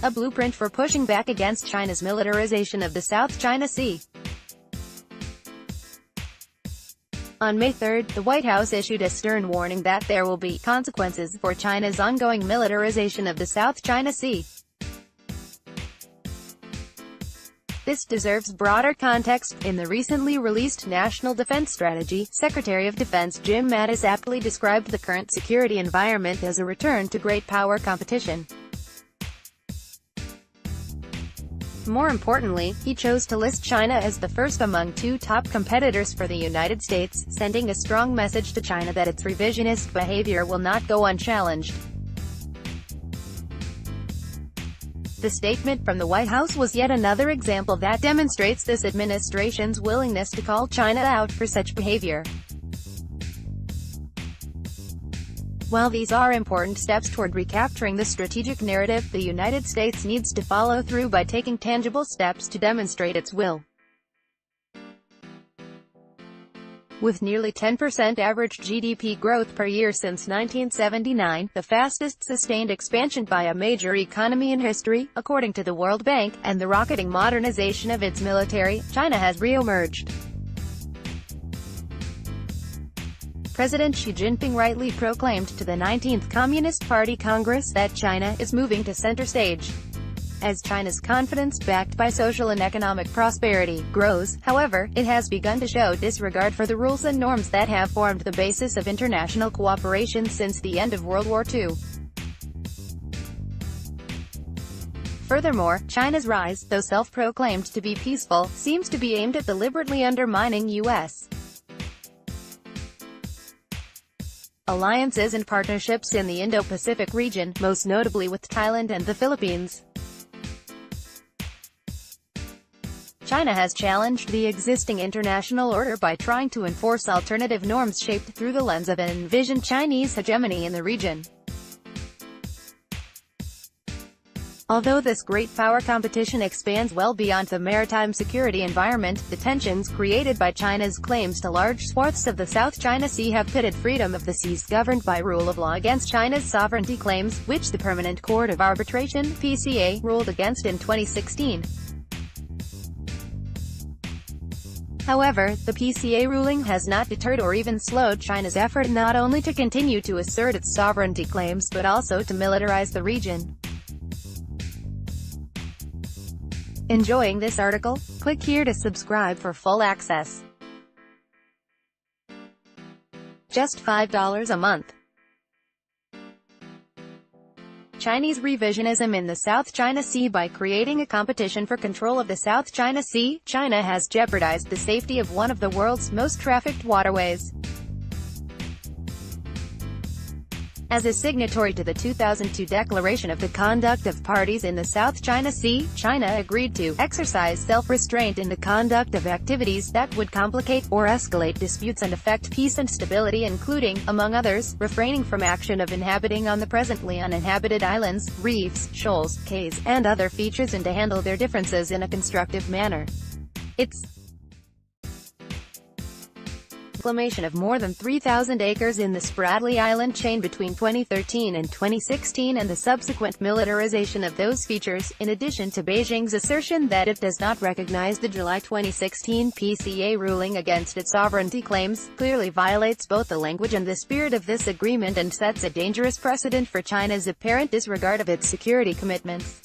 a blueprint for pushing back against China's militarization of the South China Sea. On May 3, the White House issued a stern warning that there will be consequences for China's ongoing militarization of the South China Sea. This deserves broader context. In the recently released National Defense Strategy, Secretary of Defense Jim Mattis aptly described the current security environment as a return to great power competition. More importantly, he chose to list China as the first among two top competitors for the United States, sending a strong message to China that its revisionist behavior will not go unchallenged. The statement from the White House was yet another example that demonstrates this administration's willingness to call China out for such behavior. While these are important steps toward recapturing the strategic narrative, the United States needs to follow through by taking tangible steps to demonstrate its will. With nearly 10% average GDP growth per year since 1979, the fastest sustained expansion by a major economy in history, according to the World Bank, and the rocketing modernization of its military, China has re-emerged. President Xi Jinping rightly proclaimed to the 19th Communist Party Congress that China is moving to center stage. As China's confidence, backed by social and economic prosperity, grows, however, it has begun to show disregard for the rules and norms that have formed the basis of international cooperation since the end of World War II. Furthermore, China's rise, though self-proclaimed to be peaceful, seems to be aimed at deliberately undermining U.S. alliances and partnerships in the Indo-Pacific region, most notably with Thailand and the Philippines. China has challenged the existing international order by trying to enforce alternative norms shaped through the lens of an envisioned Chinese hegemony in the region. Although this great power competition expands well beyond the maritime security environment, the tensions created by China's claims to large swaths of the South China Sea have pitted freedom of the seas governed by rule of law against China's sovereignty claims, which the Permanent Court of Arbitration (PCA) ruled against in 2016. However, the PCA ruling has not deterred or even slowed China's effort not only to continue to assert its sovereignty claims but also to militarize the region. Enjoying this article? Click here to subscribe for full access. Just $5 a month. Chinese revisionism in the South China Sea. By creating a competition for control of the South China Sea, China has jeopardized the safety of one of the world's most trafficked waterways. As a signatory to the 2002 Declaration of the Conduct of Parties in the South China Sea, China agreed to exercise self-restraint in the conduct of activities that would complicate or escalate disputes and affect peace and stability, including, among others, refraining from action of inhabiting on the presently uninhabited islands, reefs, shoals, cays, and other features, and to handle their differences in a constructive manner. Its reclamation of more than 3,000 acres in the Spratly Island chain between 2013 and 2016 and the subsequent militarization of those features, in addition to Beijing's assertion that it does not recognize the July 2016 PCA ruling against its sovereignty claims, clearly violates both the language and the spirit of this agreement and sets a dangerous precedent for China's apparent disregard of its security commitments.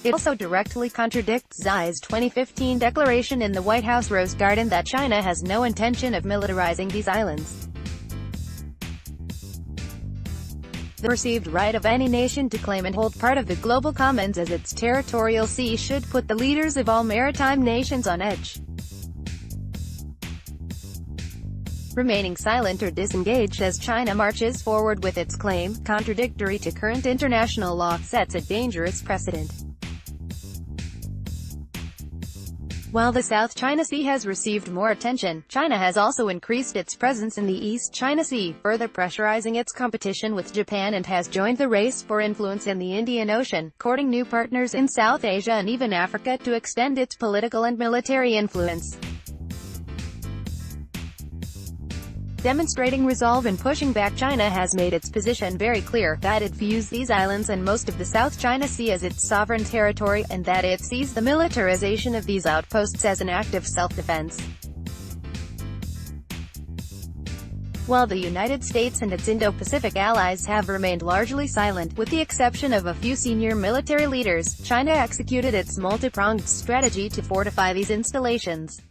It also directly contradicts Xi's 2015 declaration in the White House Rose Garden that China has no intention of militarizing these islands. The perceived right of any nation to claim and hold part of the global commons as its territorial sea should put the leaders of all maritime nations on edge. Remaining silent or disengaged as China marches forward with its claim, contradictory to current international law, sets a dangerous precedent. While the South China Sea has received more attention, China has also increased its presence in the East China Sea, further pressurizing its competition with Japan, and has joined the race for influence in the Indian Ocean, courting new partners in South Asia and even Africa to extend its political and military influence. Demonstrating resolve in pushing back, China has made its position very clear, that it views these islands and most of the South China Sea as its sovereign territory, and that it sees the militarization of these outposts as an act of self-defense. While the United States and its Indo-Pacific allies have remained largely silent, with the exception of a few senior military leaders, China executed its multi-pronged strategy to fortify these installations.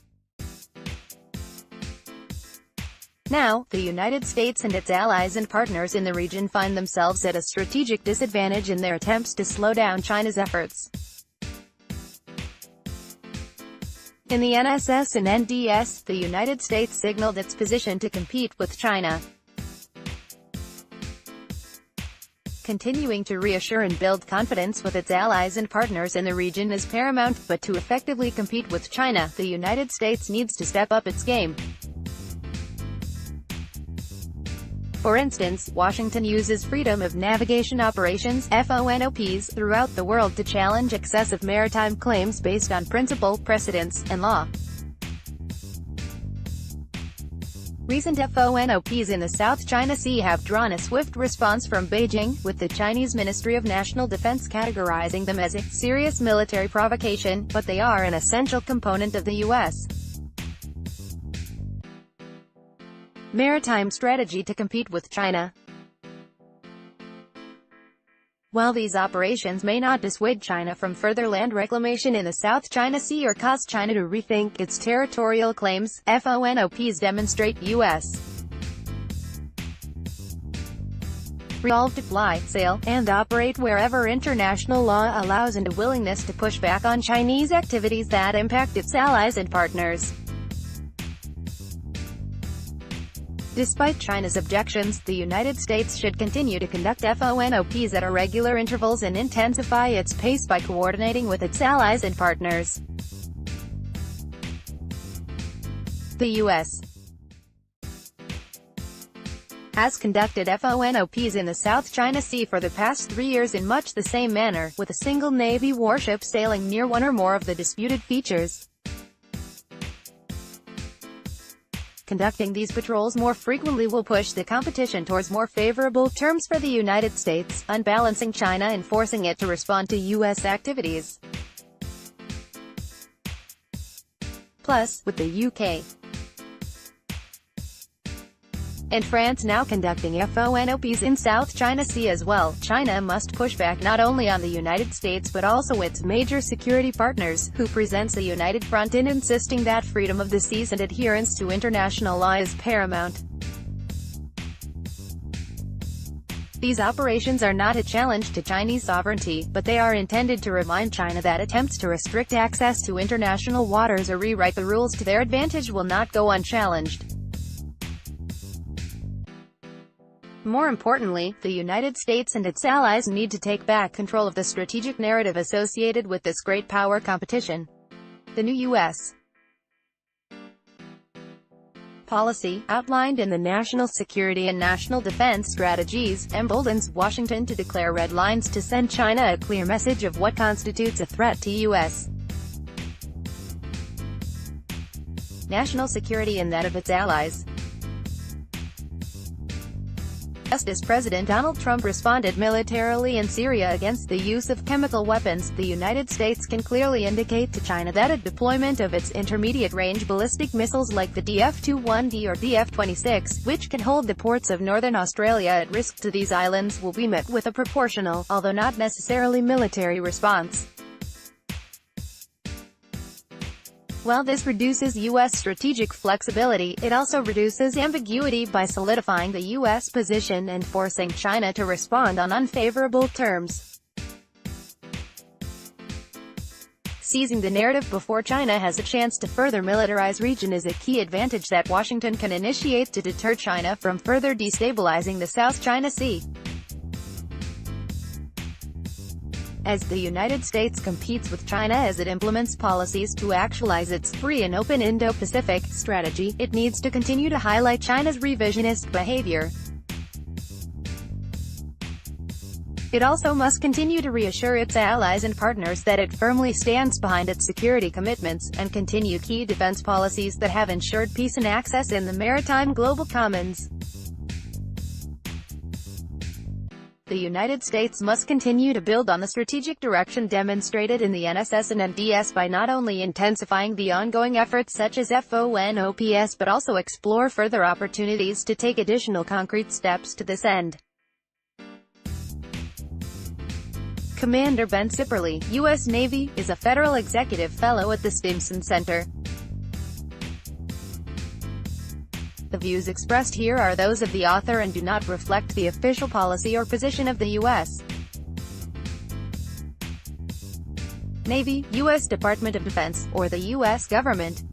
Now, the United States and its allies and partners in the region find themselves at a strategic disadvantage in their attempts to slow down China's efforts. In the NSS and NDS, the United States signaled its position to compete with China. Continuing to reassure and build confidence with its allies and partners in the region is paramount, but to effectively compete with China, the United States needs to step up its game. For instance, Washington uses freedom of navigation operations (FONOPs) throughout the world to challenge excessive maritime claims based on principle, precedents, and law. Recent FONOPs in the South China Sea have drawn a swift response from Beijing, with the Chinese Ministry of National Defense categorizing them as a serious military provocation, but they are an essential component of the U.S. maritime strategy to compete with China. While these operations may not dissuade China from further land reclamation in the South China Sea or cause China to rethink its territorial claims, FONOPs demonstrate U.S. resolve to fly, sail, and operate wherever international law allows, and a willingness to push back on Chinese activities that impact its allies and partners. Despite China's objections, the United States should continue to conduct FONOPs at irregular intervals and intensify its pace by coordinating with its allies and partners. The U.S. has conducted FONOPs in the South China Sea for the past 3 years in much the same manner, with a single Navy warship sailing near one or more of the disputed features. Conducting these patrols more frequently will push the competition towards more favorable terms for the United States, unbalancing China and forcing it to respond to U.S. activities. Plus, with the UK and France now conducting FONOPs in South China Sea as well, China must push back not only on the United States but also its major security partners, who presents a united front in insisting that freedom of the seas and adherence to international law is paramount. These operations are not a challenge to Chinese sovereignty, but they are intended to remind China that attempts to restrict access to international waters or rewrite the rules to their advantage will not go unchallenged. More importantly, the United States and its allies need to take back control of the strategic narrative associated with this great power competition. The new U.S. policy, outlined in the National Security and National Defense Strategies, emboldens Washington to declare red lines to send China a clear message of what constitutes a threat to U.S. national security and that of its allies. Just as President Donald Trump responded militarily in Syria against the use of chemical weapons, the United States can clearly indicate to China that a deployment of its intermediate-range ballistic missiles like the DF-21D or DF-26, which can hold the ports of northern Australia at risk to these islands, will be met with a proportional, although not necessarily military response. While this reduces U.S. strategic flexibility, it also reduces ambiguity by solidifying the U.S. position and forcing China to respond on unfavorable terms. Seizing the narrative before China has a chance to further militarize region is a key advantage that Washington can initiate to deter China from further destabilizing the South China Sea. As the United States competes with China as it implements policies to actualize its free and open Indo-Pacific strategy, it needs to continue to highlight China's revisionist behavior. It also must continue to reassure its allies and partners that it firmly stands behind its security commitments, and continue key defense policies that have ensured peace and access in the maritime global commons. The United States must continue to build on the strategic direction demonstrated in the NSS and NDS by not only intensifying the ongoing efforts such as FONOPS but also explore further opportunities to take additional concrete steps to this end. Commander Ben Sipperly, U.S. Navy, is a federal executive fellow at the Stimson Center. The views expressed here are those of the author and do not reflect the official policy or position of the U.S. Navy, U.S. Department of Defense, or the U.S. government.